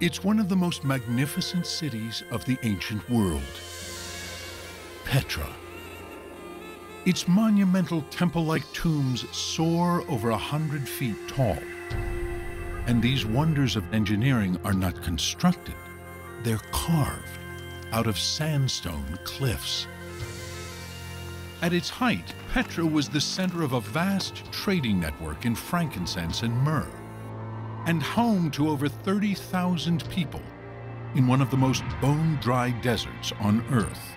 It's one of the most magnificent cities of the ancient world, Petra. Its monumental temple-like tombs soar over 100 feet tall. And these wonders of engineering are not constructed, they're carved out of sandstone cliffs. At its height, Petra was the center of a vast trading network in frankincense and myrrh, and home to over 30,000 people in one of the most bone-dry deserts on Earth.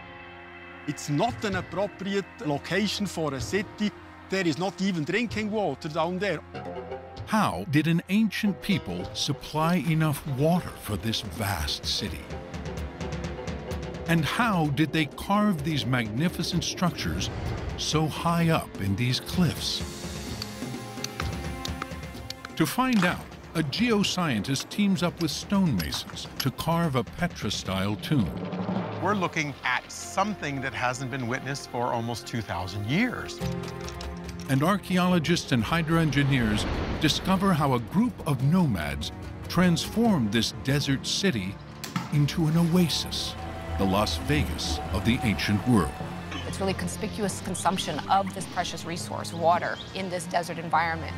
It's not an appropriate location for a city. There is not even drinking water down there. How did an ancient people supply enough water for this vast city? And how did they carve these magnificent structures so high up in these cliffs? To find out, a geoscientist teams up with stonemasons to carve a Petra-style tomb. We're looking at something that hasn't been witnessed for almost 2,000 years. And archaeologists and hydroengineers discover how a group of nomads transformed this desert city into an oasis, the Las Vegas of the ancient world. It's really conspicuous consumption of this precious resource, water, in this desert environment.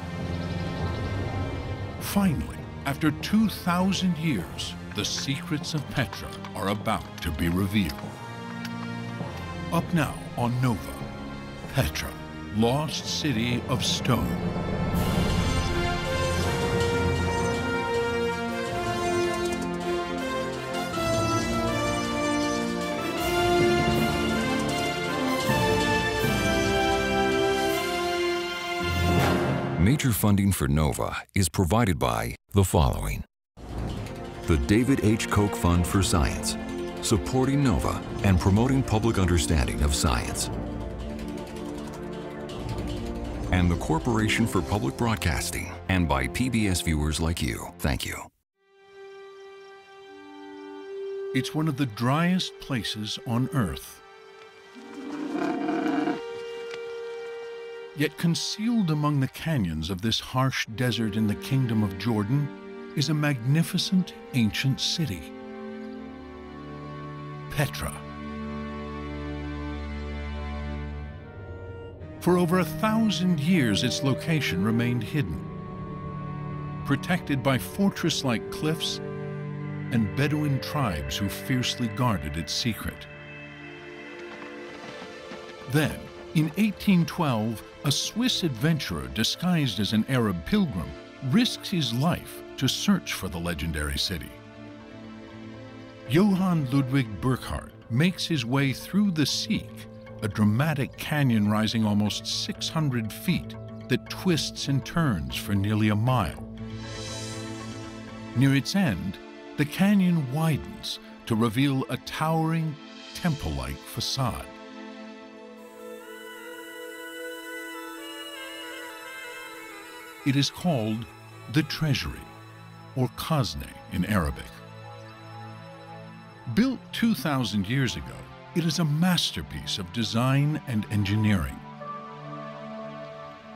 Finally, after 2,000 years, the secrets of Petra are about to be revealed. Up now on Nova, Petra, Lost City of Stone. Major funding for NOVA is provided by the following: the David H. Koch Fund for Science, supporting NOVA and promoting public understanding of science, and the Corporation for Public Broadcasting, and by PBS viewers like you. Thank you. It's one of the driest places on Earth. Yet concealed among the canyons of this harsh desert in the Kingdom of Jordan is a magnificent ancient city, Petra. For over 1,000 years, its location remained hidden, protected by fortress-like cliffs and Bedouin tribes who fiercely guarded its secret. Then, in 1812, a Swiss adventurer disguised as an Arab pilgrim risks his life to search for the legendary city. Johann Ludwig Burckhardt makes his way through the Sieg, a dramatic canyon rising almost 600 feet that twists and turns for nearly a mile. Near its end, the canyon widens to reveal a towering, temple-like facade. It is called the Treasury, or Khazne in Arabic. Built 2,000 years ago, it is a masterpiece of design and engineering.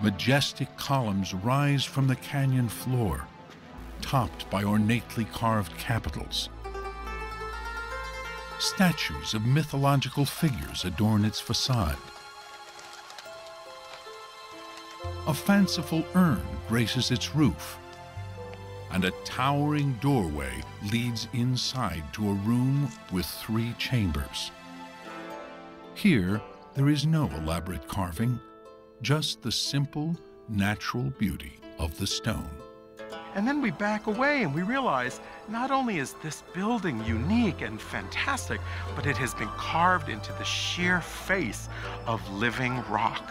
Majestic columns rise from the canyon floor, topped by ornately carved capitals. Statues of mythological figures adorn its facade. A fanciful urn graces its roof, and a towering doorway leads inside to a room with 3 chambers. Here, there is no elaborate carving, just the simple, natural beauty of the stone. And then we back away and we realize not only is this building unique and fantastic, but it has been carved into the sheer face of living rock.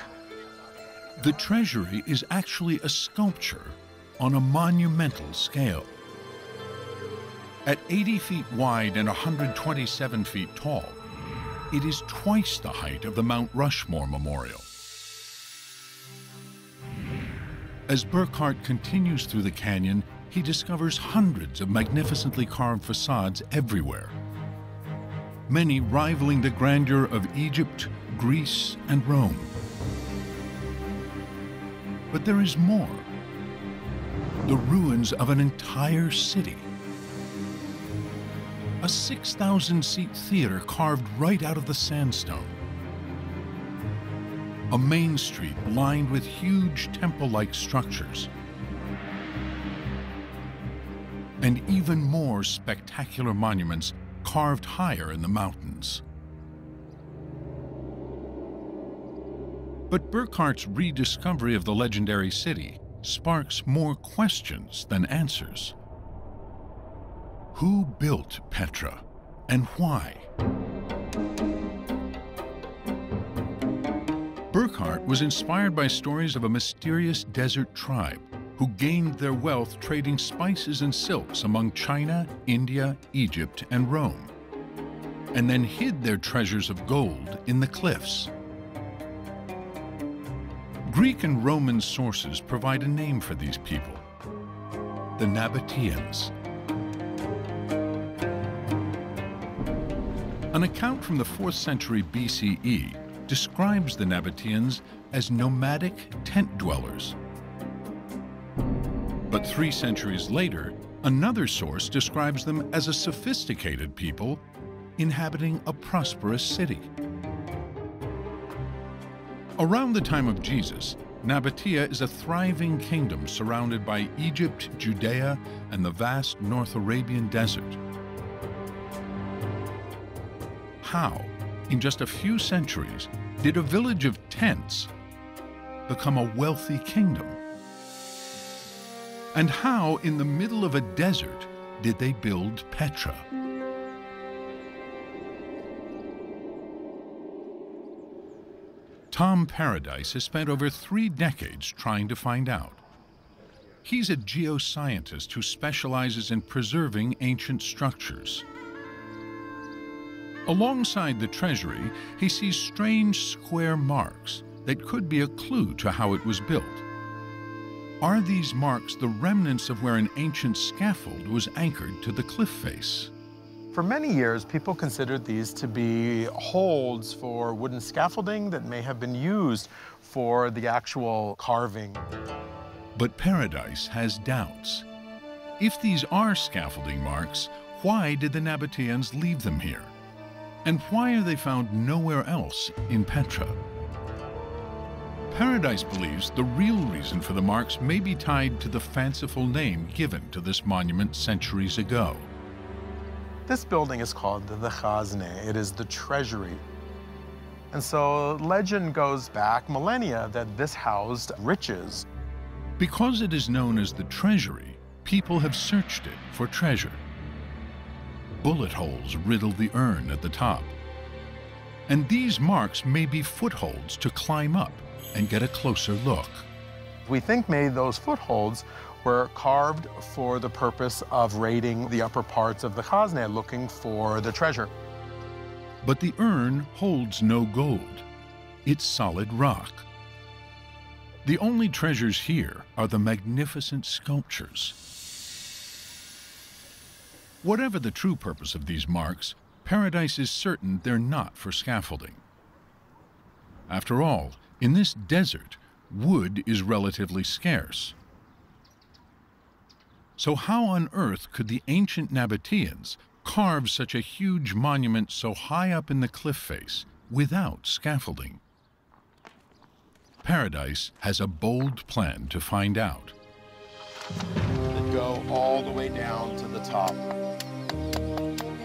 The treasury is actually a sculpture on a monumental scale. At 80 feet wide and 127 feet tall, it is twice the height of the Mount Rushmore Memorial. As Burckhardt continues through the canyon, he discovers hundreds of magnificently carved facades everywhere, many rivaling the grandeur of Egypt, Greece, and Rome. But there is more. The ruins of an entire city. 6,000-seat theater carved right out of the sandstone. A main street lined with huge temple-like structures. And even more spectacular monuments carved higher in the mountains. But Burckhardt's rediscovery of the legendary city sparks more questions than answers. Who built Petra, and why? Burckhardt was inspired by stories of a mysterious desert tribe who gained their wealth trading spices and silks among China, India, Egypt, and Rome, and then hid their treasures of gold in the cliffs. Greek and Roman sources provide a name for these people: the Nabateans. An account from the 4th century BCE describes the Nabateans as nomadic tent dwellers. But 3 centuries later, another source describes them as a sophisticated people inhabiting a prosperous city. Around the time of Jesus, Nabatea is a thriving kingdom surrounded by Egypt, Judea, and the vast North Arabian desert. How, in just a few centuries, did a village of tents become a wealthy kingdom? And how, in the middle of a desert, did they build Petra? Tom Paradise has spent over 3 decades trying to find out. He's a geoscientist who specializes in preserving ancient structures. Alongside the treasury, he sees strange square marks that could be a clue to how it was built. Are these marks the remnants of where an ancient scaffold was anchored to the cliff face? For many years, people considered these to be holds for wooden scaffolding that may have been used for the actual carving. But Paradise has doubts. If these are scaffolding marks, why did the Nabateans leave them here? And why are they found nowhere else in Petra? Paradise believes the real reason for the marks may be tied to the fanciful name given to this monument centuries ago. This building is called the Khazne. It is the treasury. And so legend goes back millennia that this housed riches. Because it is known as the treasury, people have searched it for treasure. Bullet holes riddle the urn at the top. And these marks may be footholds to climb up and get a closer look. We think maybe those footholds were carved for the purpose of raiding the upper parts of the Khazne, looking for the treasure. But the urn holds no gold. It's solid rock. The only treasures here are the magnificent sculptures. Whatever the true purpose of these marks, Paradise is certain they're not for scaffolding. After all, in this desert, wood is relatively scarce. So how on earth could the ancient Nabateans carve such a huge monument so high up in the cliff face without scaffolding? Paradise has a bold plan to find out. That go all the way down to the top.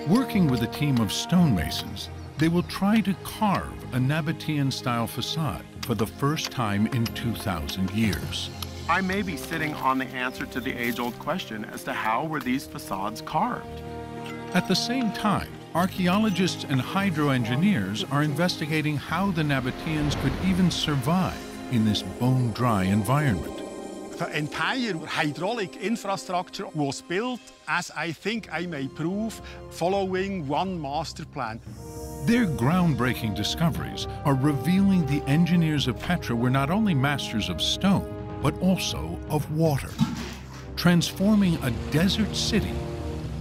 Working with a team of stonemasons, they will try to carve a Nabatean-style facade for the first time in 2,000 years. I may be sitting on the answer to the age-old question as to how were these facades carved. At the same time, archaeologists and hydroengineers are investigating how the Nabateans could even survive in this bone-dry environment. The entire hydraulic infrastructure was built, as I think I may prove, following one master plan. Their groundbreaking discoveries are revealing the engineers of Petra were not only masters of stone, but also of water, transforming a desert city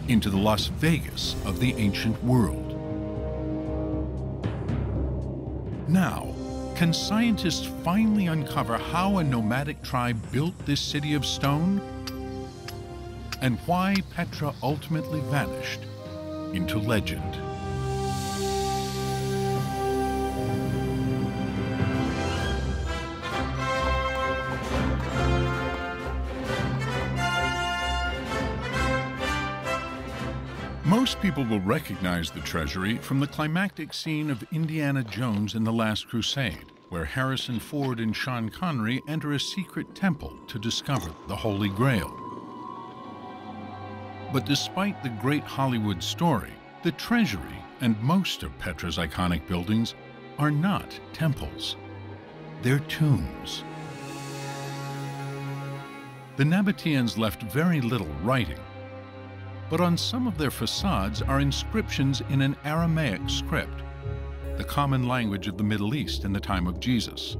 into the Las Vegas of the ancient world. Now, can scientists finally uncover how a nomadic tribe built this city of stone? And why Petra ultimately vanished into legend. Most people will recognize the treasury from the climactic scene of Indiana Jones in The Last Crusade, where Harrison Ford and Sean Connery enter a secret temple to discover the Holy Grail. But despite the great Hollywood story, the treasury and most of Petra's iconic buildings are not temples. They're tombs. The Nabateans left very little writing, but on some of their facades are inscriptions in an Aramaic script, the common language of the Middle East in the time of Jesus.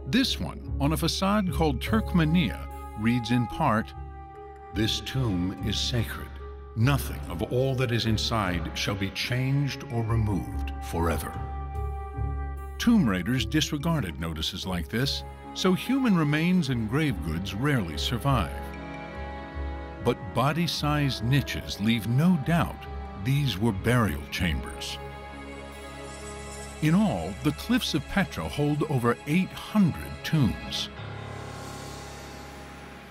This one, on a facade called Turkmenia, reads in part, "This tomb is sacred. Nothing of all that is inside shall be changed or removed forever." Tomb raiders disregarded notices like this, so human remains and grave goods rarely survive. But body-sized niches leave no doubt these were burial chambers. In all, the cliffs of Petra hold over 800 tombs.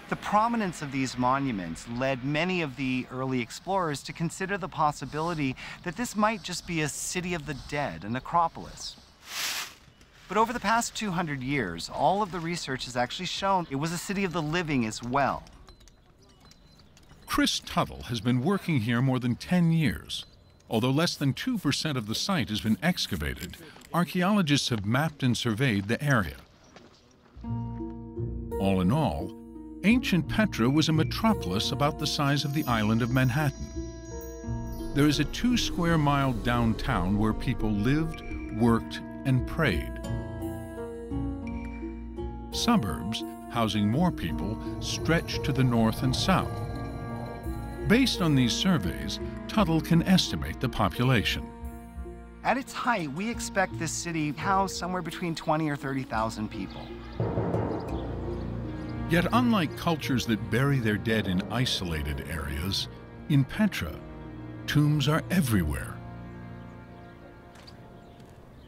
The prominence of these monuments led many of the early explorers to consider the possibility that this might just be a city of the dead, a necropolis. But over the past 200 years, all of the research has actually shown it was a city of the living as well. Chris Tuttle has been working here more than 10 years. Although less than 2% of the site has been excavated, archaeologists have mapped and surveyed the area. All in all, ancient Petra was a metropolis about the size of the island of Manhattan. There is a 2-square-mile downtown where people lived, worked, and prayed. Suburbs, housing more people, stretch to the north and south. Based on these surveys, Tuttle can estimate the population. At its height, we expect this city housed somewhere between 20 or 30,000 people. Yet unlike cultures that bury their dead in isolated areas, in Petra, tombs are everywhere.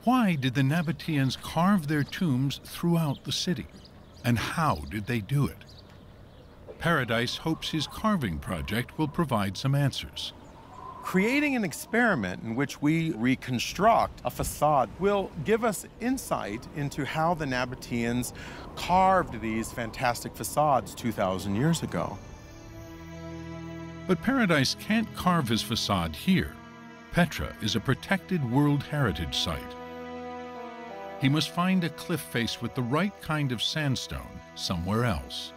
Why did the Nabateans carve their tombs throughout the city? And how did they do it? Paradise hopes his carving project will provide some answers. Creating an experiment in which we reconstruct a facade will give us insight into how the Nabateans carved these fantastic facades 2,000 years ago. But Paradise can't carve his facade here. Petra is a protected World Heritage Site. He must find a cliff face with the right kind of sandstone somewhere else.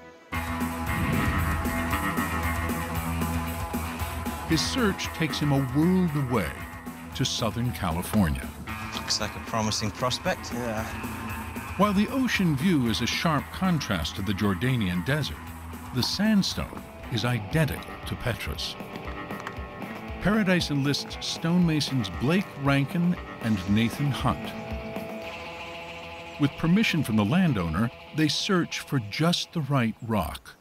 His search takes him a world away to Southern California. Looks like a promising prospect. Yeah. While the ocean view is a sharp contrast to the Jordanian desert, the sandstone is identical to Petra's. Paradise enlists stonemasons Blake Rankin and Nathan Hunt. With permission from the landowner, they search for just the right rock.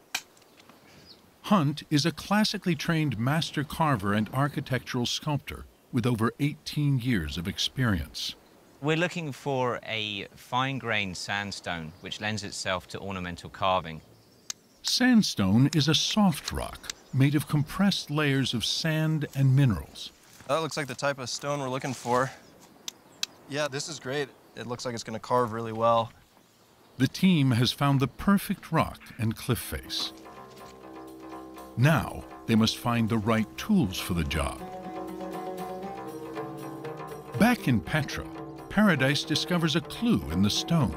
Hunt is a classically trained master carver and architectural sculptor with over 18 years of experience. We're looking for a fine-grained sandstone which lends itself to ornamental carving. Sandstone is a soft rock made of compressed layers of sand and minerals. That looks like the type of stone we're looking for. Yeah, this is great. It looks like it's going to carve really well. The team has found the perfect rock and cliff face. Now, they must find the right tools for the job. Back in Petra, Paradise discovers a clue in the stone.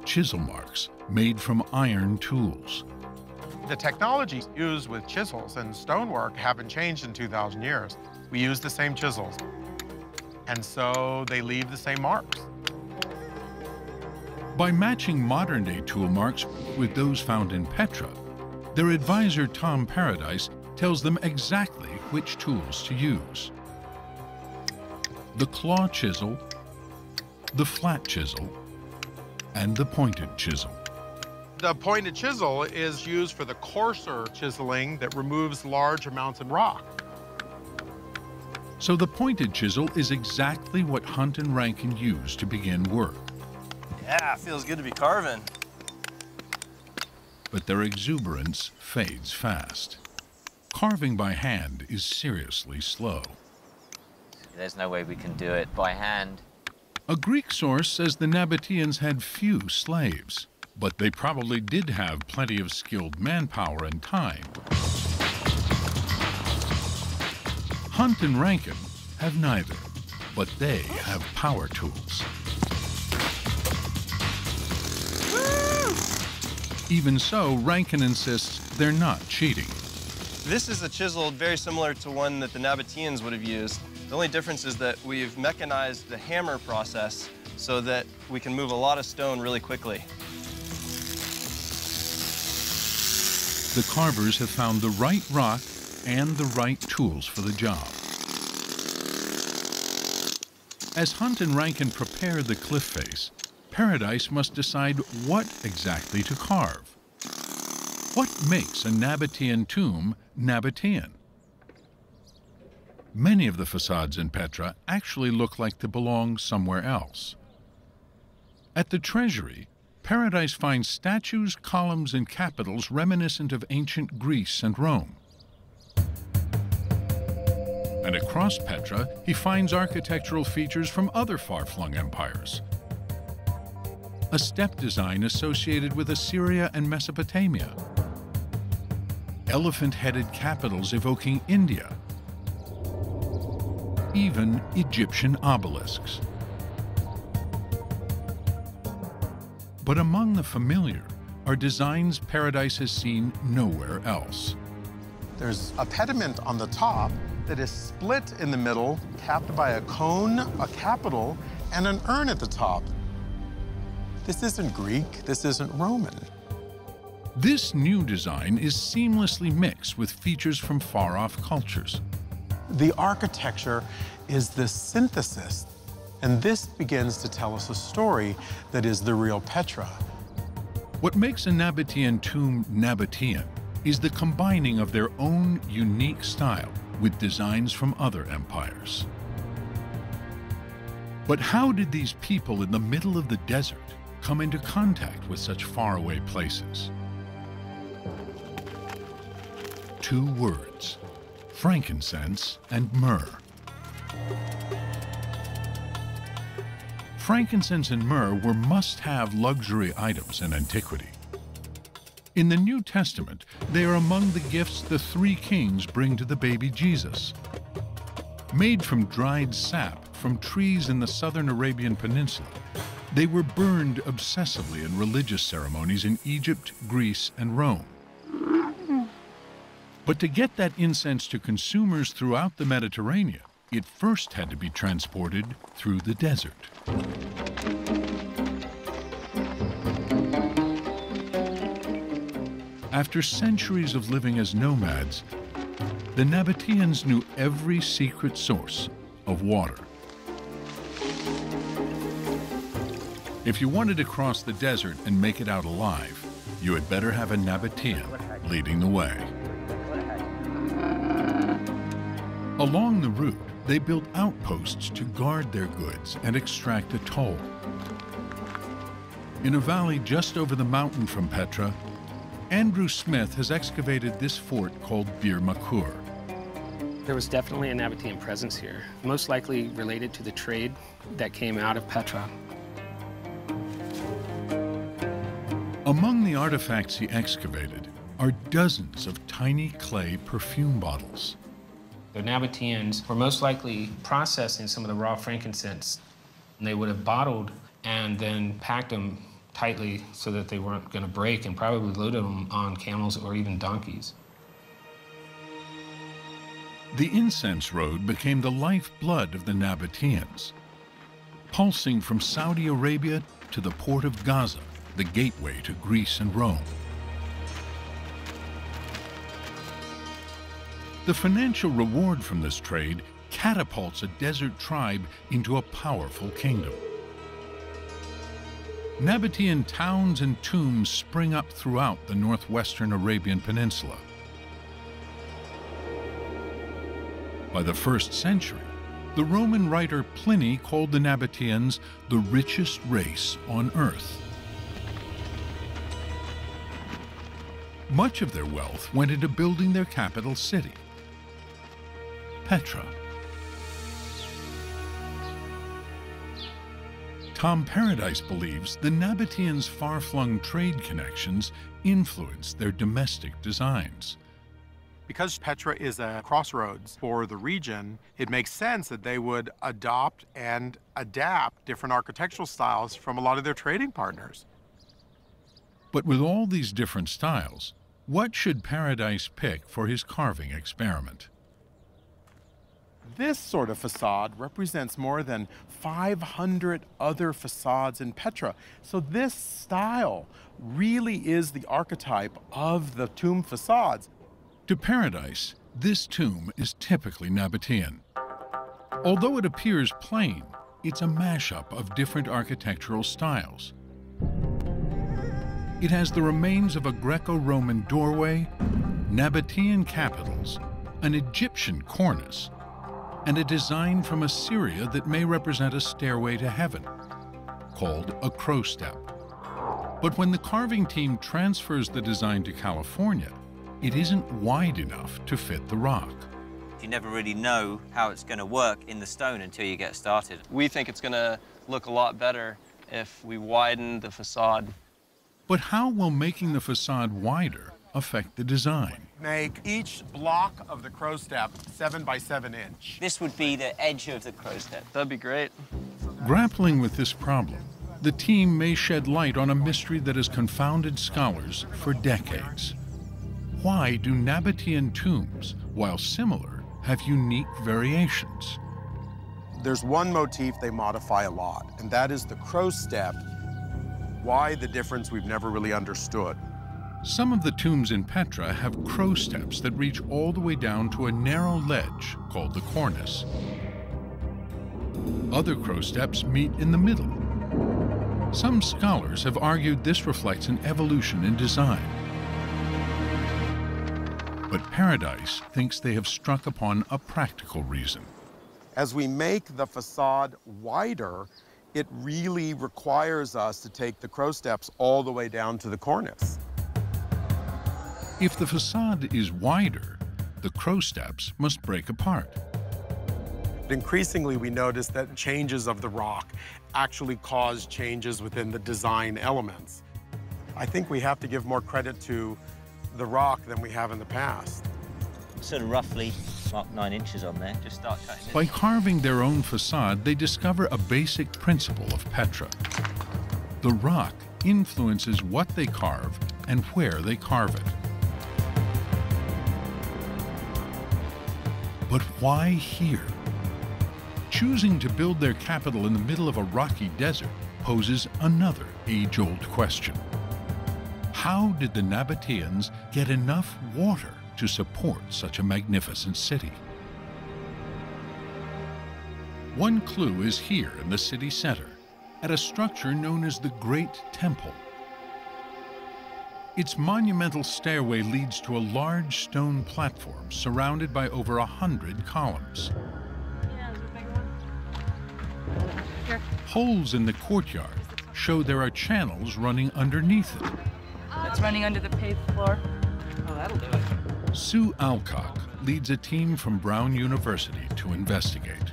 Chisel marks made from iron tools. The technologies used with chisels and stonework haven't changed in 2,000 years. We use the same chisels, and so they leave the same marks. By matching modern-day tool marks with those found in Petra, their advisor, Tom Paradise, tells them exactly which tools to use. The claw chisel, the flat chisel, and the pointed chisel. The pointed chisel is used for the coarser chiseling that removes large amounts of rock. So the pointed chisel is exactly what Hunt and Rankin used to begin work. Yeah, feels good to be carving. But their exuberance fades fast. Carving by hand is seriously slow. There's no way we can do it by hand. A Greek source says the Nabateans had few slaves, but they probably did have plenty of skilled manpower and time. Hunt and Rankin have neither, but they have power tools. Even so, Rankin insists they're not cheating. This is a chisel very similar to one that the Nabateans would have used. The only difference is that we've mechanized the hammer process so that we can move a lot of stone really quickly. The carvers have found the right rock and the right tools for the job. As Hunt and Rankin prepare the cliff face, Paradise must decide what exactly to carve. What makes a Nabatean tomb Nabatean? Many of the facades in Petra actually look like they belong somewhere else. At the treasury, Paradise finds statues, columns, and capitals reminiscent of ancient Greece and Rome. And across Petra, he finds architectural features from other far-flung empires. A step design associated with Assyria and Mesopotamia. Elephant-headed capitals evoking India. Even Egyptian obelisks. But among the familiar are designs Paradise has seen nowhere else. There's a pediment on the top that is split in the middle, capped by a cone, a capital, and an urn at the top. This isn't Greek, this isn't Roman. This new design is seamlessly mixed with features from far-off cultures. The architecture is the synthesis, and this begins to tell us a story that is the real Petra. What makes a Nabatean tomb Nabatean is the combining of their own unique style with designs from other empires. But how did these people in the middle of the desert come into contact with such faraway places? Two words: frankincense and myrrh. Frankincense and myrrh were must-have luxury items in antiquity. In the New Testament, they are among the gifts the three kings bring to the baby Jesus. Made from dried sap from trees in the southern Arabian Peninsula, they were burned obsessively in religious ceremonies in Egypt, Greece, and Rome. But to get that incense to consumers throughout the Mediterranean, it first had to be transported through the desert. After centuries of living as nomads, the Nabateans knew every secret source of water. If you wanted to cross the desert and make it out alive, you had better have a Nabatean leading the way. Along the route, they built outposts to guard their goods and extract a toll. In a valley just over the mountain from Petra, Andrew Smith has excavated this fort called Bir Makur. There was definitely a Nabatean presence here, most likely related to the trade that came out of Petra. Among the artifacts he excavated are dozens of tiny clay perfume bottles. The Nabateans were most likely processing some of the raw frankincense. And they would have bottled and then packed them tightly so that they weren't going to break, and probably loaded them on camels or even donkeys. The incense road became the lifeblood of the Nabateans, pulsing from Saudi Arabia to the port of Gaza, the gateway to Greece and Rome. The financial reward from this trade catapults a desert tribe into a powerful kingdom. Nabatean towns and tombs spring up throughout the northwestern Arabian Peninsula. By the 1st century, The Roman writer Pliny called the Nabateans the richest race on earth. Much of their wealth went into building their capital city, Petra. Tom Paradise believes the Nabateans' far-flung trade connections influenced their domestic designs. Because Petra is a crossroads for the region, it makes sense that they would adopt and adapt different architectural styles from a lot of their trading partners. But with all these different styles, what should Paradise pick for his carving experiment? This sort of facade represents more than 500 other facades in Petra. So this style really is the archetype of the tomb facades. To Paradise, this tomb is typically Nabatean. Although it appears plain, it's a mashup of different architectural styles. It has the remains of a Greco-Roman doorway, Nabatean capitals, an Egyptian cornice, and a design from Assyria that may represent a stairway to heaven, called a crow step. But when the carving team transfers the design to California, it isn't wide enough to fit the rock. You never really know how it's going to work in the stone until you get started. We think it's going to look a lot better if we widen the facade. But how will making the facade wider affect the design? Make each block of the crow step 7 by 7 inch. This would be the edge of the crow step. That'd be great. Grappling with this problem, the team may shed light on a mystery that has confounded scholars for decades. Why do Nabatean tombs, while similar, have unique variations? There's one motif they modify a lot, and that is the crow step. Why the difference, we've never really understood. Some of the tombs in Petra have crow steps that reach all the way down to a narrow ledge called the cornice. Other crow steps meet in the middle. Some scholars have argued this reflects an evolution in design. But Paradise thinks they have struck upon a practical reason. As we make the facade wider, it really requires us to take the crow steps all the way down to the cornice. If the facade is wider, the crow steps must break apart. Increasingly, we notice that changes of the rock actually cause changes within the design elements. I think we have to give more credit to the rock than we have in the past. Sort of roughly mark 9 inches on there. Just start cutting it. By carving their own facade, they discover a basic principle of Petra. The rock influences what they carve and where they carve it. But why here? Choosing to build their capital in the middle of a rocky desert poses another age-old question. How did the Nabateans get enough water to support such a magnificent city? One clue is here in the city center, at a structure known as the Great Temple. Its monumental stairway leads to a large stone platform surrounded by over 100 columns. Yeah, there's a big one. Here. Holes in the courtyard show there are channels running underneath it. It's running under the paved floor. Oh, that'll do it. Sue Alcock leads a team from Brown University to investigate.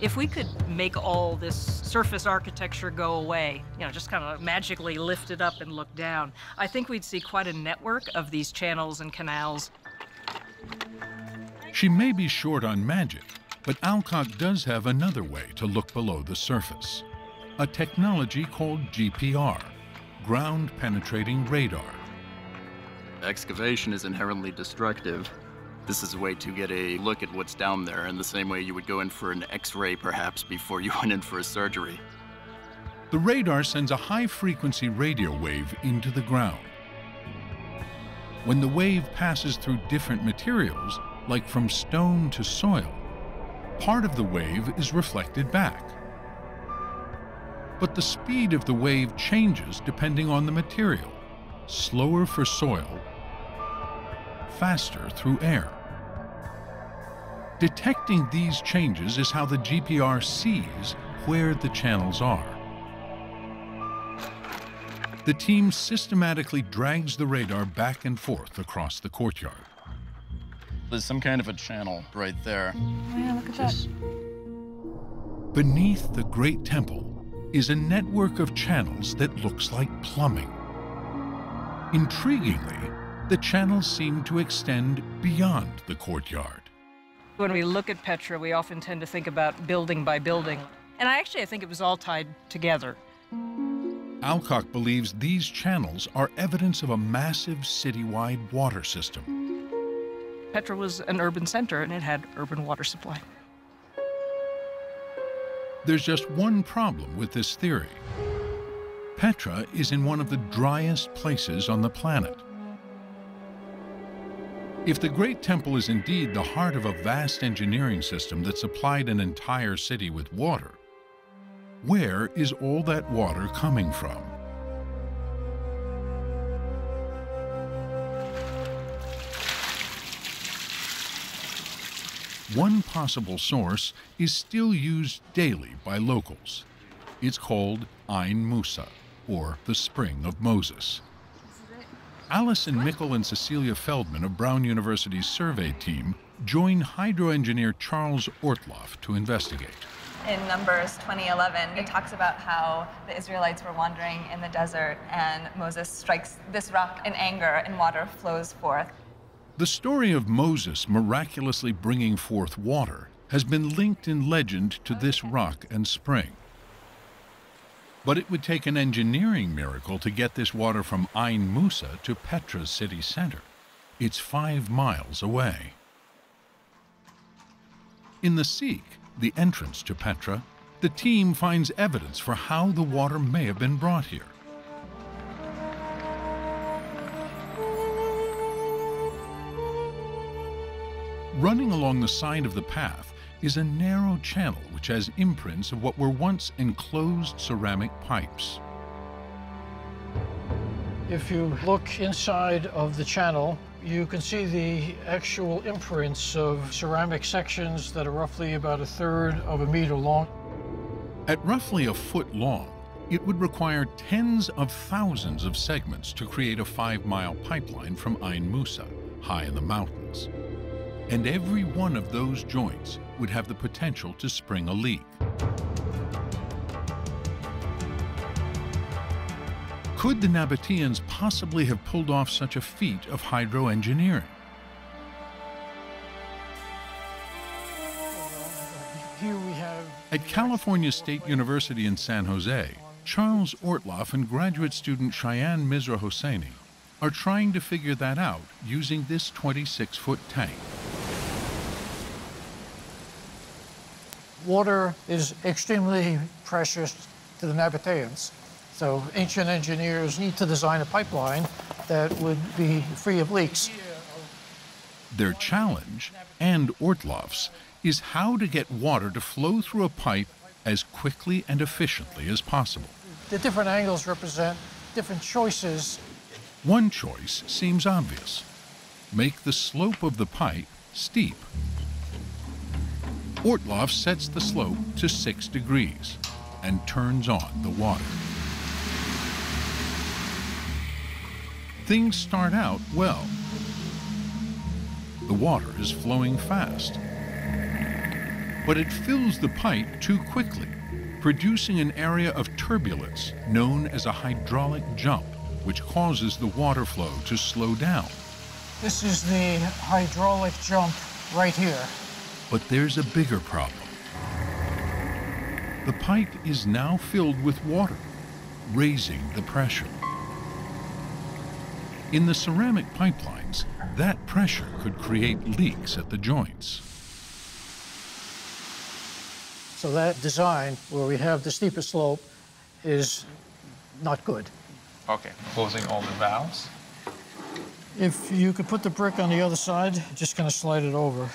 If we could make all this surface architecture go away, just kind of magically lift it up and look down, I think we'd see quite a network of these channels and canals. She may be short on magic, but Alcock does have another way to look below the surface. A technology called GPR, ground-penetrating radar. Excavation is inherently destructive. This is a way to get a look at what's down there in the same way you would go in for an X-ray perhaps before you went in for a surgery. The radar sends a high-frequency radio wave into the ground. When the wave passes through different materials, like from stone to soil, part of the wave is reflected back. But the speed of the wave changes depending on the material, slower for soil, faster through air. Detecting these changes is how the GPR sees where the channels are. The team systematically drags the radar back and forth across the courtyard. There's some kind of a channel right there. Oh yeah, look at that. Beneath the Great Temple is a network of channels that looks like plumbing. Intriguingly, the channels seem to extend beyond the courtyard. When we look at Petra, we often tend to think about building by building. And I think it was all tied together. Alcock believes these channels are evidence of a massive citywide water system. Petra was an urban center, and it had urban water supply. There's just one problem with this theory. Petra is in one of the driest places on the planet. If the Great Temple is indeed the heart of a vast engineering system that supplied an entire city with water, where is all that water coming from? One possible source is still used daily by locals. It's called Ain Musa, or the Spring of Moses. Alison Mickle and Cecilia Feldman of Brown University's survey team join hydroengineer Charles Ortloff to investigate. In Numbers 20:11, it talks about how the Israelites were wandering in the desert and Moses strikes this rock in anger and water flows forth. The story of Moses miraculously bringing forth water has been linked in legend to this rock and spring. But it would take an engineering miracle to get this water from Ain Musa to Petra's city center. It's 5 miles away. In the Sikh, the entrance to Petra, the team finds evidence for how the water may have been brought here. Running along the side of the path is a narrow channel which has imprints of what were once enclosed ceramic pipes. If you look inside of the channel, you can see the actual imprints of ceramic sections that are roughly about 1/3 of a meter long. At roughly a foot long, it would require tens of thousands of segments to create a 5-mile pipeline from Ain Musa, high in the mountains. And every one of those joints would have the potential to spring a leak. Could the Nabateans possibly have pulled off such a feat of hydroengineering? Here we have... At California State University in San Jose, Charles Ortloff and graduate student Cheyenne Mizra Hosseini are trying to figure that out using this 26-foot tank. Water is extremely precious to the Nabateans. So ancient engineers need to design a pipeline that would be free of leaks. Their challenge, and Ortloff's, is how to get water to flow through a pipe as quickly and efficiently as possible. The different angles represent different choices. One choice seems obvious. Make the slope of the pipe steep. Ortloff sets the slope to 6 degrees and turns on the water. Things start out well. The water is flowing fast, but it fills the pipe too quickly, producing an area of turbulence known as a hydraulic jump, which causes the water flow to slow down. This is the hydraulic jump right here. But there's a bigger problem. The pipe is now filled with water, raising the pressure. In the ceramic pipelines, that pressure could create leaks at the joints. So that design, where we have the steeper slope, is not good. Okay, closing all the valves. If you could put the brick on the other side, just gonna slide it over.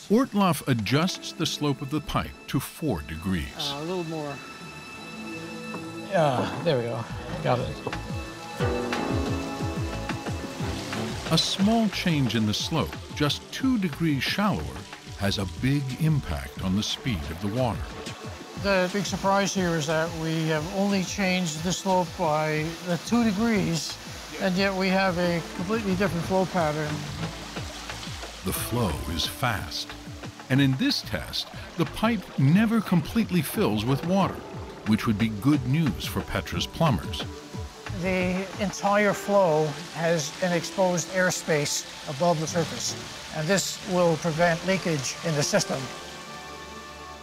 Ortloff adjusts the slope of the pipe to 4 degrees. A little more. Yeah, there we go. Got it. A small change in the slope, just 2 degrees shallower, has a big impact on the speed of the water. The big surprise here is that we have only changed the slope by 2 degrees, and yet we have a completely different flow pattern. The flow is fast. And in this test, the pipe never completely fills with water, which would be good news for Petra's plumbers. The entire flow has an exposed airspace above the surface, and this will prevent leakage in the system.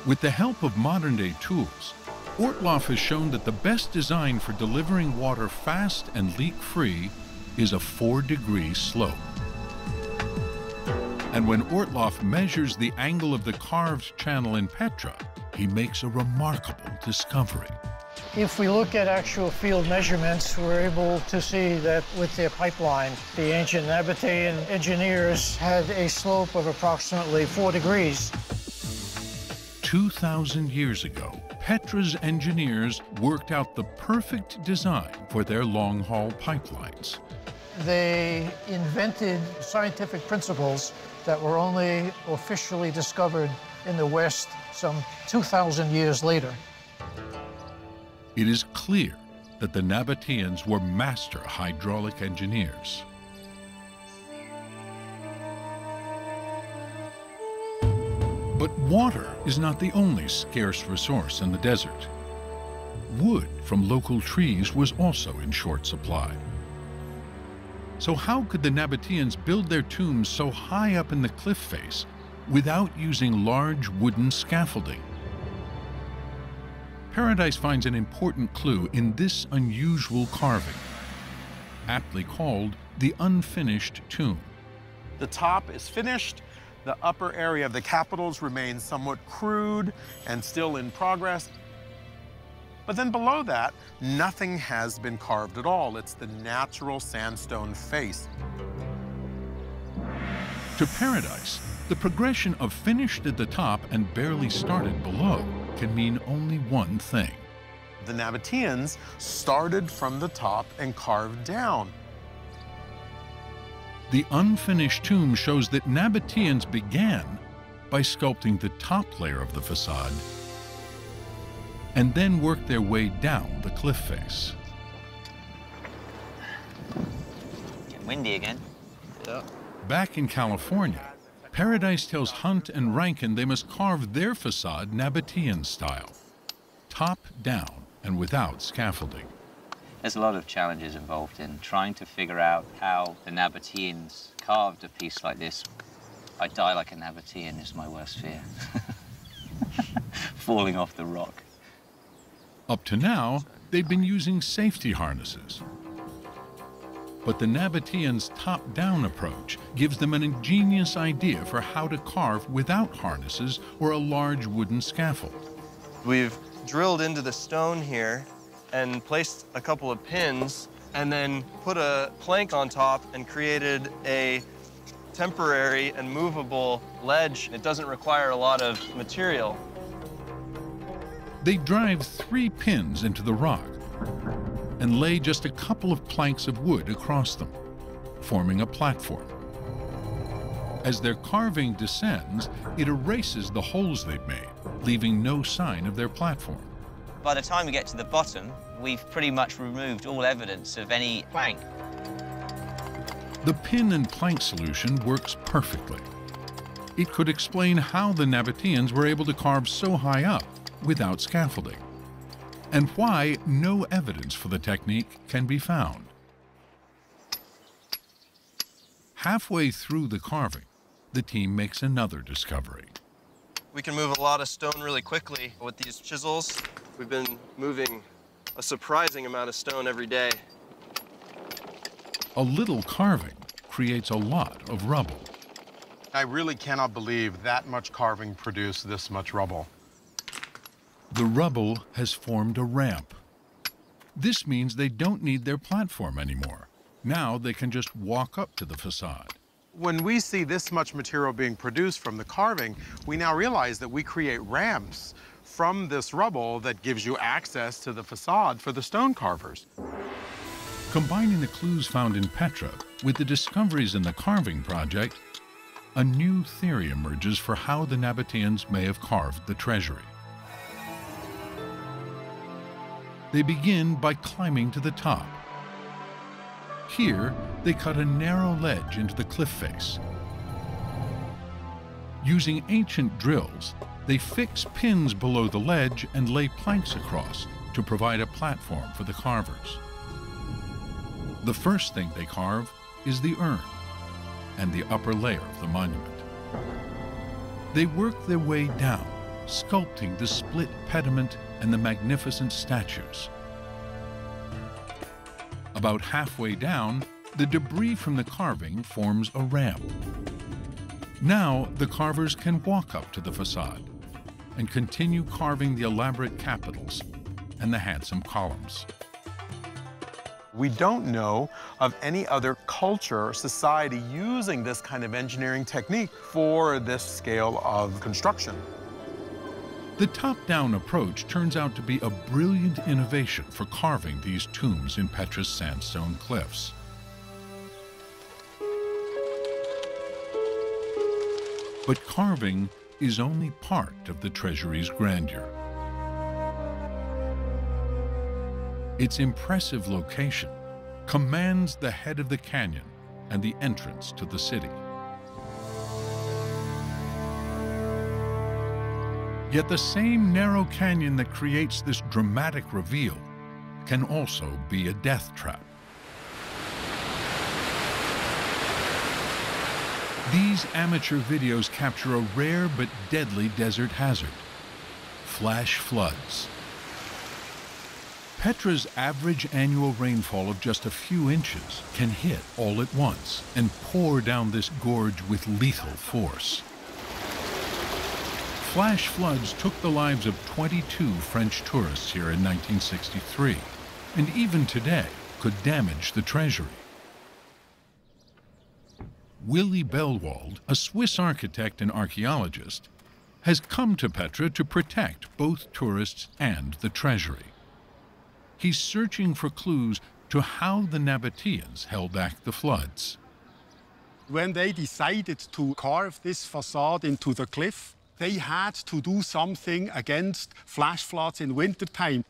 With the help of modern-day tools, Ortloff has shown that the best design for delivering water fast and leak-free is a 4-degree slope. And when Ortloff measures the angle of the carved channel in Petra, he makes a remarkable discovery. If we look at actual field measurements, we're able to see that with their pipeline, the ancient Nabatean engineers had a slope of approximately 4 degrees. 2,000 years ago, Petra's engineers worked out the perfect design for their long-haul pipelines. They invented scientific principles that were only officially discovered in the West some 2,000 years later. It is clear that the Nabateans were master hydraulic engineers. But water is not the only scarce resource in the desert. Wood from local trees was also in short supply. So how could the Nabateans build their tombs so high up in the cliff face without using large wooden scaffolding? Paradise finds an important clue in this unusual carving, aptly called the unfinished tomb. The top is finished. The upper area of the capitals remains somewhat crude and still in progress. But then below that, nothing has been carved at all. It's the natural sandstone face. To Paradise, the progression of finished at the top and barely started below can mean only one thing. The Nabateans started from the top and carved down. The unfinished tomb shows that Nabateans began by sculpting the top layer of the facade and then worked their way down the cliff face. Getting windy again. Yeah. Back in California, Paradise tells Hunt and Rankin they must carve their facade Nabatean style, top down and without scaffolding. There's a lot of challenges involved in trying to figure out how the Nabateans carved a piece like this. I die like a Nabatean is my worst fear. Falling off the rock. Up to now, they've been using safety harnesses. But the Nabateans' top-down approach gives them an ingenious idea for how to carve without harnesses or a large wooden scaffold. We've drilled into the stone here and placed a couple of pins and then put a plank on top and created a temporary and movable ledge. It doesn't require a lot of material. They drive 3 pins into the rock and lay just a couple of planks of wood across them, forming a platform. As their carving descends, it erases the holes they've made, leaving no sign of their platform. By the time we get to the bottom, we've pretty much removed all evidence of any plank. The pin and plank solution works perfectly. It could explain how the Nabateans were able to carve so high up without scaffolding, and why no evidence for the technique can be found. Halfway through the carving, the team makes another discovery. We can move a lot of stone really quickly with these chisels. We've been moving a surprising amount of stone every day. A little carving creates a lot of rubble. I really cannot believe that much carving produced this much rubble. The rubble has formed a ramp. This means they don't need their platform anymore. Now they can just walk up to the facade. When we see this much material being produced from the carving, we now realize that we create ramps from this rubble that gives you access to the facade for the stone carvers. Combining the clues found in Petra with the discoveries in the carving project, a new theory emerges for how the Nabateans may have carved the treasury. They begin by climbing to the top. Here, they cut a narrow ledge into the cliff face. Using ancient drills, they fix pins below the ledge and lay planks across to provide a platform for the carvers. The first thing they carve is the urn and the upper layer of the monument. They work their way down, sculpting the split pediment and the magnificent statues. About halfway down, the debris from the carving forms a ramp. Now, the carvers can walk up to the facade and continue carving the elaborate capitals and the handsome columns. We don't know of any other culture or society using this kind of engineering technique for this scale of construction. The top-down approach turns out to be a brilliant innovation for carving these tombs in Petra's sandstone cliffs. But carving is only part of the treasury's grandeur. Its impressive location commands the head of the canyon and the entrance to the city. Yet the same narrow canyon that creates this dramatic reveal can also be a death trap. These amateur videos capture a rare but deadly desert hazard: flash floods. Petra's average annual rainfall of just a few inches can hit all at once and pour down this gorge with lethal force. Flash floods took the lives of 22 French tourists here in 1963, and even today could damage the treasury. Willy Bellwald, a Swiss architect and archaeologist, has come to Petra to protect both tourists and the treasury. He's searching for clues to how the Nabateans held back the floods. When they decided to carve this facade into the cliff, they had to do something against flash floods in wintertime.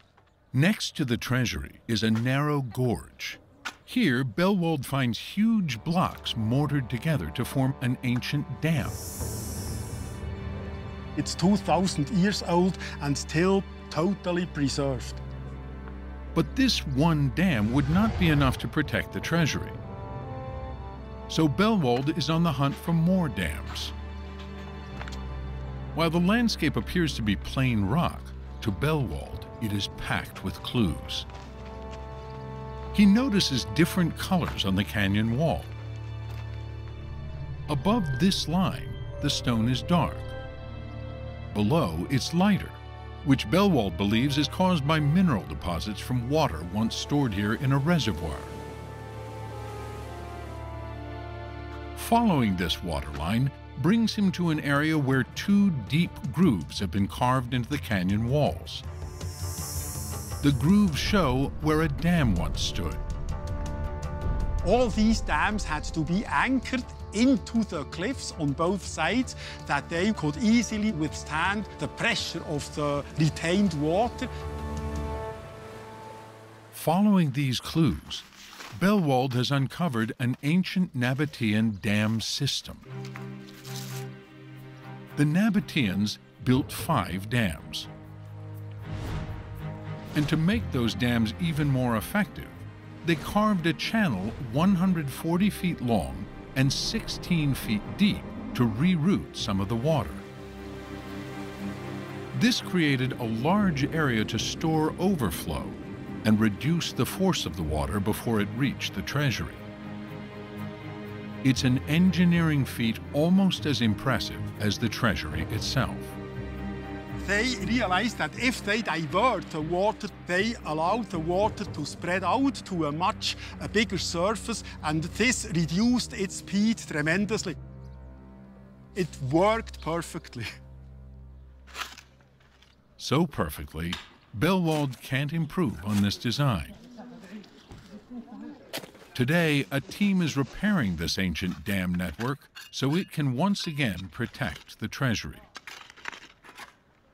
Next to the treasury is a narrow gorge. Here, Bellwald finds huge blocks mortared together to form an ancient dam. It's 2,000 years old and still totally preserved. But this one dam would not be enough to protect the treasury. So Bellwald is on the hunt for more dams. While the landscape appears to be plain rock, to Bellwald it is packed with clues. He notices different colors on the canyon wall. Above this line, the stone is dark. Below, it's lighter, which Bellwald believes is caused by mineral deposits from water once stored here in a reservoir. Following this waterline brings him to an area where two deep grooves have been carved into the canyon walls. The grooves show where a dam once stood. All these dams had to be anchored into the cliffs on both sides that they could easily withstand the pressure of the retained water. Following these clues, Bellwald has uncovered an ancient Nabatean dam system. The Nabateans built 5 dams. And to make those dams even more effective, they carved a channel 140 feet long and 16 feet deep to reroute some of the water. This created a large area to store overflow and reduce the force of the water before it reached the treasury. It's an engineering feat almost as impressive as the treasury itself. They realized that if they divert the water, they allow the water to spread out to a much bigger surface, and this reduced its speed tremendously. It worked perfectly. So perfectly, Bellwald can't improve on this design. Today, a team is repairing this ancient dam network so it can once again protect the treasury.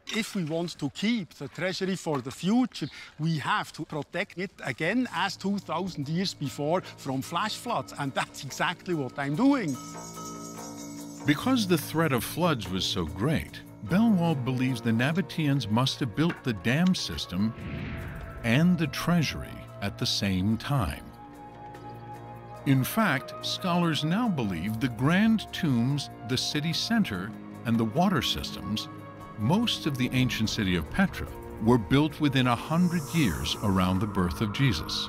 If we want to keep the treasury for the future, we have to protect it again as 2,000 years before from flash floods, and that's exactly what I'm doing. Because the threat of floods was so great, Belwald believes the Nabateans must have built the dam system and the treasury at the same time. In fact, scholars now believe the grand tombs, the city center, and the water systems, most of the ancient city of Petra, were built within 100 years around the birth of Jesus.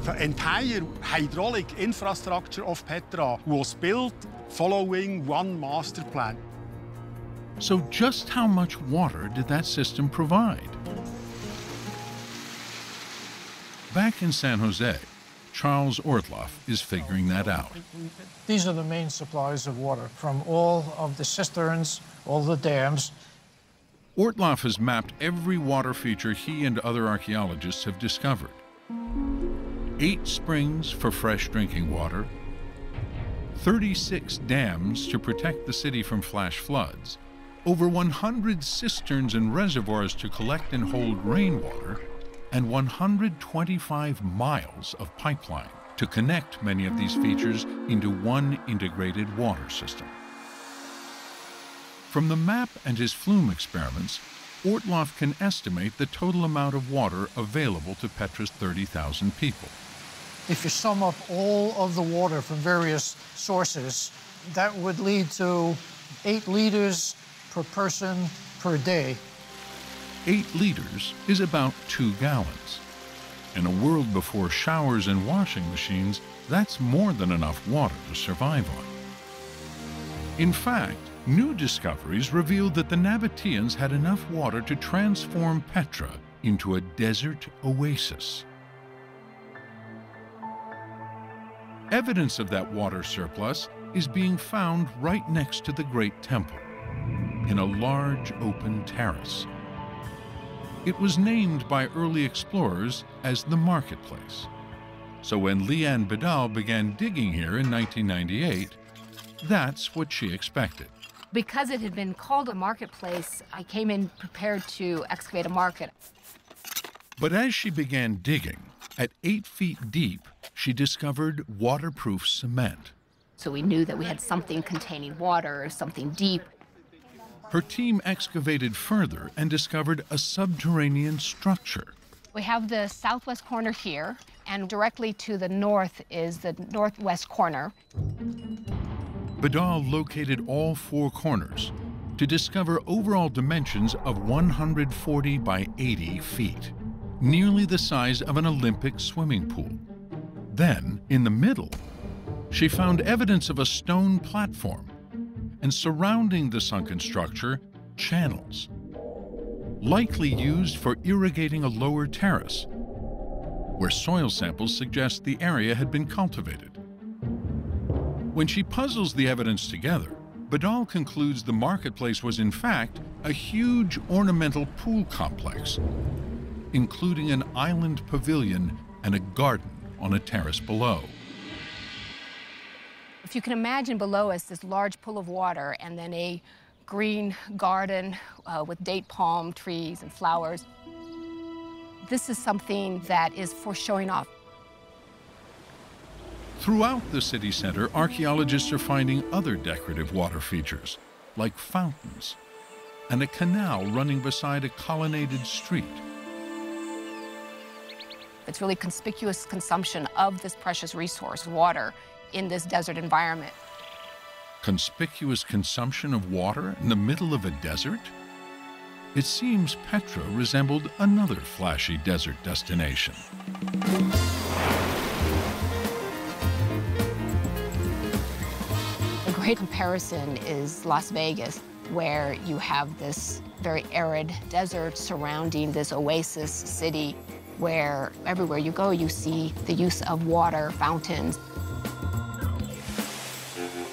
The entire hydraulic infrastructure of Petra was built following one master plan. So just how much water did that system provide? Back in San Jose, Charles Ortloff is figuring that out. These are the main supplies of water from all of the cisterns, all the dams. Ortloff has mapped every water feature he and other archaeologists have discovered. 8 springs for fresh drinking water, 36 dams to protect the city from flash floods, over 100 cisterns and reservoirs to collect and hold rainwater, and 125 miles of pipeline to connect many of these features into one integrated water system. From the map and his flume experiments, Ortloff can estimate the total amount of water available to Petra's 30,000 people. If you sum up all of the water from various sources, that would lead to 8 liters per person per day. 8 liters is about 2 gallons. In a world before showers and washing machines, that's more than enough water to survive on. In fact, new discoveries revealed that the Nabateans had enough water to transform Petra into a desert oasis. Evidence of that water surplus is being found right next to the Great Temple, in a large open terrace. It was named by early explorers as the Marketplace. So when Leanne Bedal began digging here in 1998, that's what she expected. Because it had been called a marketplace, I came in prepared to excavate a market. But as she began digging, at 8 feet deep, she discovered waterproof cement. So we knew that we had something containing water, something deep. Her team excavated further and discovered a subterranean structure. We have the southwest corner here, and directly to the north is the northwest corner. Bedal located all 4 corners to discover overall dimensions of 140 by 80 feet, nearly the size of an Olympic swimming pool. Then, in the middle, she found evidence of a stone platform, and surrounding the sunken structure, channels, likely used for irrigating a lower terrace, where soil samples suggest the area had been cultivated. When she puzzles the evidence together, Bedal concludes the marketplace was in fact a huge ornamental pool complex, including an island pavilion and a garden on a terrace below. If you can imagine below us this large pool of water and then a green garden with date palm trees and flowers, this is something that is for showing off. Throughout the city center, archaeologists are finding other decorative water features, like fountains and a canal running beside a colonnaded street. It's really conspicuous consumption of this precious resource, water, in this desert environment. Conspicuous consumption of water in the middle of a desert? It seems Petra resembled another flashy desert destination. A great comparison is Las Vegas, where you have this very arid desert surrounding this oasis city, where everywhere you go, you see the use of water, fountains.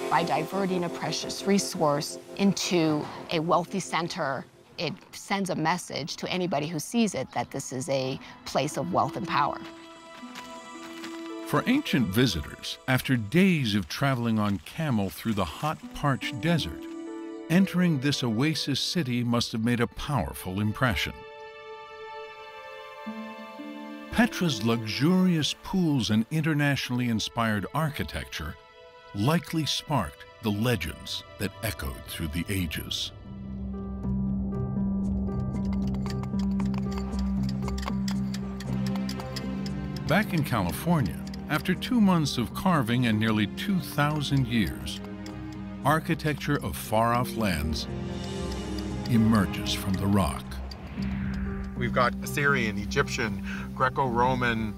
By diverting a precious resource into a wealthy center, it sends a message to anybody who sees it that this is a place of wealth and power. For ancient visitors, after days of traveling on camel through the hot, parched desert, entering this oasis city must have made a powerful impression. Petra's luxurious pools and internationally inspired architecture likely sparked the legends that echoed through the ages. Back in California, after 2 months of carving and nearly 2,000 years, architecture of far-off lands emerges from the rock. We've got Assyrian, Egyptian, Greco-Roman,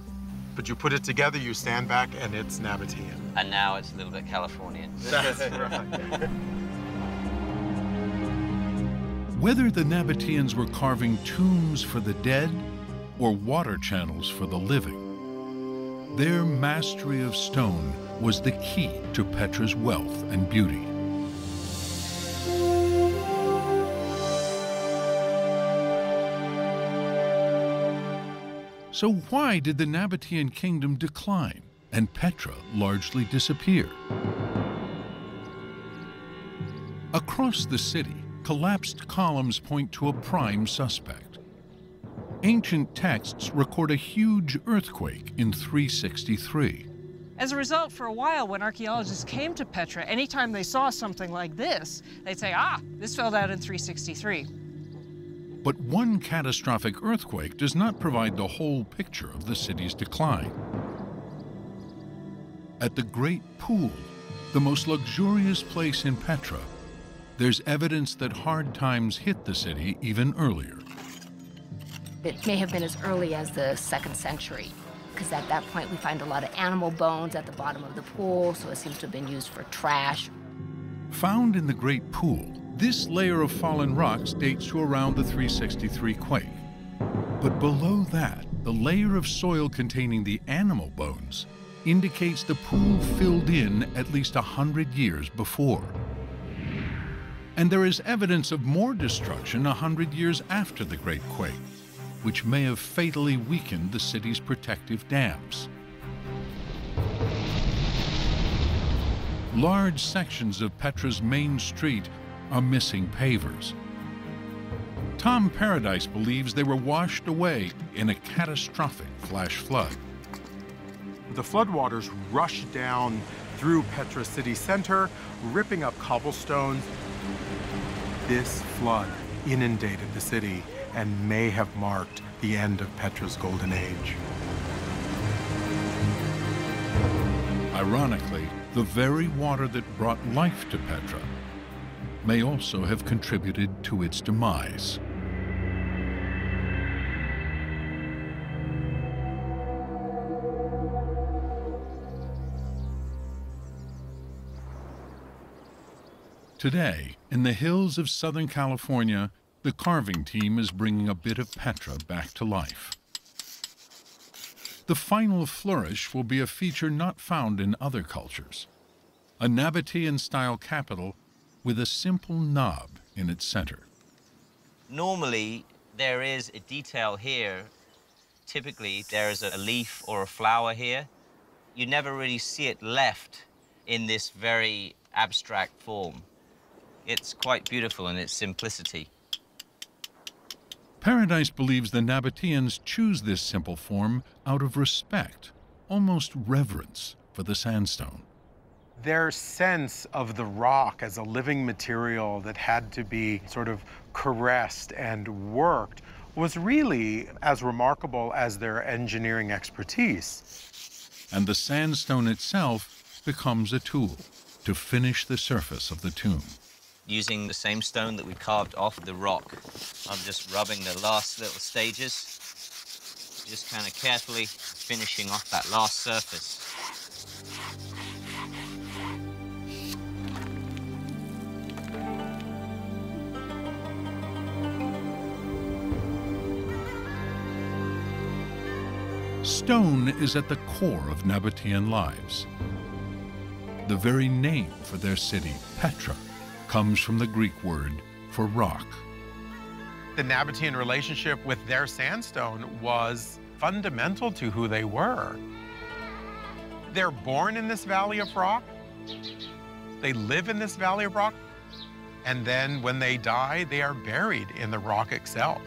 but you put it together, you stand back, and it's Nabatean. And now it's a little bit Californian. That's right. Whether the Nabateans were carving tombs for the dead or water channels for the living, their mastery of stone was the key to Petra's wealth and beauty. So why did the Nabatean kingdom decline and Petra largely disappear? Across the city, collapsed columns point to a prime suspect. Ancient texts record a huge earthquake in 363. As a result, for a while, when archaeologists came to Petra, anytime they saw something like this, they'd say, this fell down in 363. But one catastrophic earthquake does not provide the whole picture of the city's decline. At the Great Pool, the most luxurious place in Petra, there's evidence that hard times hit the city even earlier. It may have been as early as the 2nd century, because at that point we find a lot of animal bones at the bottom of the pool, so it seems to have been used for trash. Found in the Great Pool, this layer of fallen rocks dates to around the 363 quake. But below that, the layer of soil containing the animal bones indicates the pool filled in at least 100 years before. And there is evidence of more destruction 100 years after the Great Quake, which may have fatally weakened the city's protective dams. Large sections of Petra's main street are missing pavers. Tom Paradise believes they were washed away in a catastrophic flash flood. The floodwaters rushed down through Petra city center, ripping up cobblestones. This flood inundated the city and may have marked the end of Petra's golden age. Ironically, the very water that brought life to Petra may also have contributed to its demise. Today, in the hills of Southern California, the carving team is bringing a bit of Petra back to life. The final flourish will be a feature not found in other cultures. A Nabatean-style capital with a simple knob in its center. Normally, there is a detail here. Typically, there is a leaf or a flower here. You never really see it left in this very abstract form. It's quite beautiful in its simplicity. Paradise believes the Nabateans choose this simple form out of respect, almost reverence, for the sandstone. Their sense of the rock as a living material that had to be sort of caressed and worked was really as remarkable as their engineering expertise. And the sandstone itself becomes a tool to finish the surface of the tomb. Using the same stone that we carved off the rock, I'm just rubbing the last little stages, just kind of carefully finishing off that last surface. Stone is at the core of Nabatean lives. The very name for their city, Petra, comes from the Greek word for rock. The Nabatean relationship with their sandstone was fundamental to who they were. They're born in this valley of rock. They live in this valley of rock. And then when they die, they are buried in the rock itself.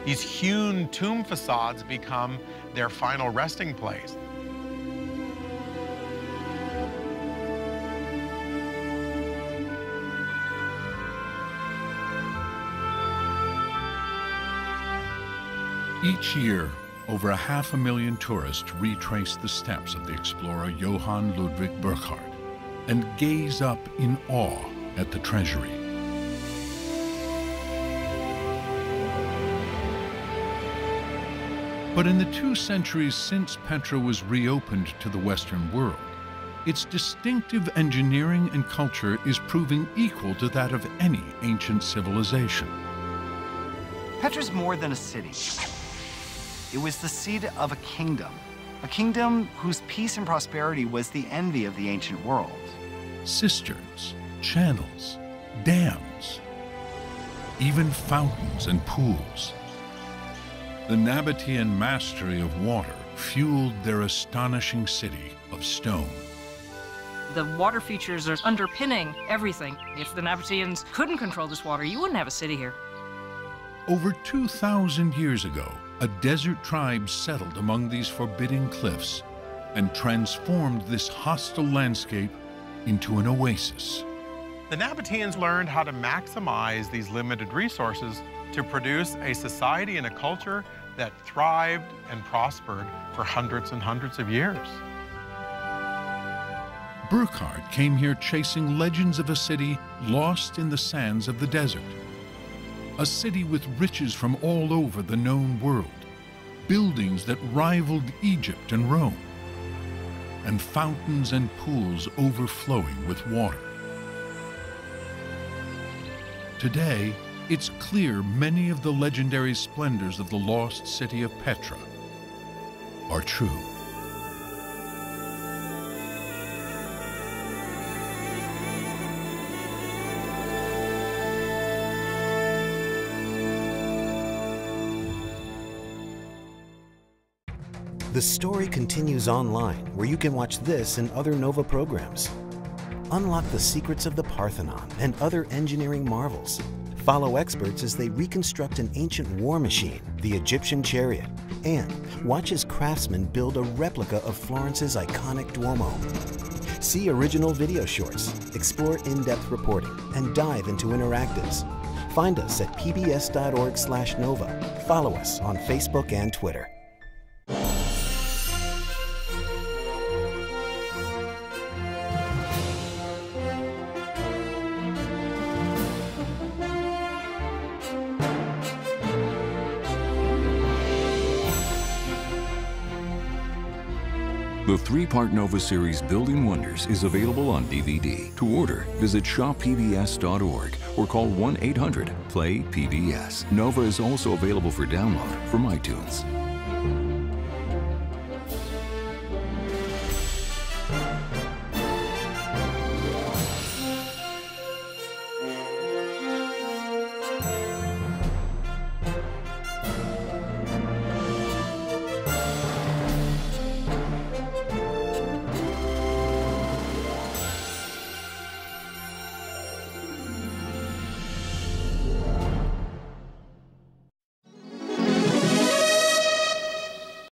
These hewn tomb facades become their final resting place. Each year, over 500,000 tourists retrace the steps of the explorer Johann Ludwig Burckhardt and gaze up in awe at the treasury. But in the 2 centuries since Petra was reopened to the Western world, its distinctive engineering and culture is proving equal to that of any ancient civilization. Petra's more than a city. It was the seat of a kingdom whose peace and prosperity was the envy of the ancient world. Cisterns, channels, dams, even fountains and pools. The Nabatean mastery of water fueled their astonishing city of stone. The water features are underpinning everything. If the Nabateans couldn't control this water, you wouldn't have a city here. Over 2,000 years ago, a desert tribe settled among these forbidding cliffs and transformed this hostile landscape into an oasis. The Nabateans learned how to maximize these limited resources to produce a society and a culture that thrived and prospered for hundreds and hundreds of years. Burckhardt came here chasing legends of a city lost in the sands of the desert. A city with riches from all over the known world, buildings that rivaled Egypt and Rome, and fountains and pools overflowing with water. Today, it's clear many of the legendary splendors of the lost city of Petra are true. The story continues online, where you can watch this and other Nova programs. Unlock the secrets of the Parthenon and other engineering marvels. Follow experts as they reconstruct an ancient war machine, the Egyptian chariot, and watch as craftsmen build a replica of Florence's iconic Duomo. See original video shorts, explore in-depth reporting, and dive into interactives. Find us at pbs.org/Nova. Follow us on Facebook and Twitter. The 3-part Nova series Building Wonders is available on DVD. To order, visit shoppbs.org or call 1-800-PLAY-PBS. Nova is also available for download from iTunes.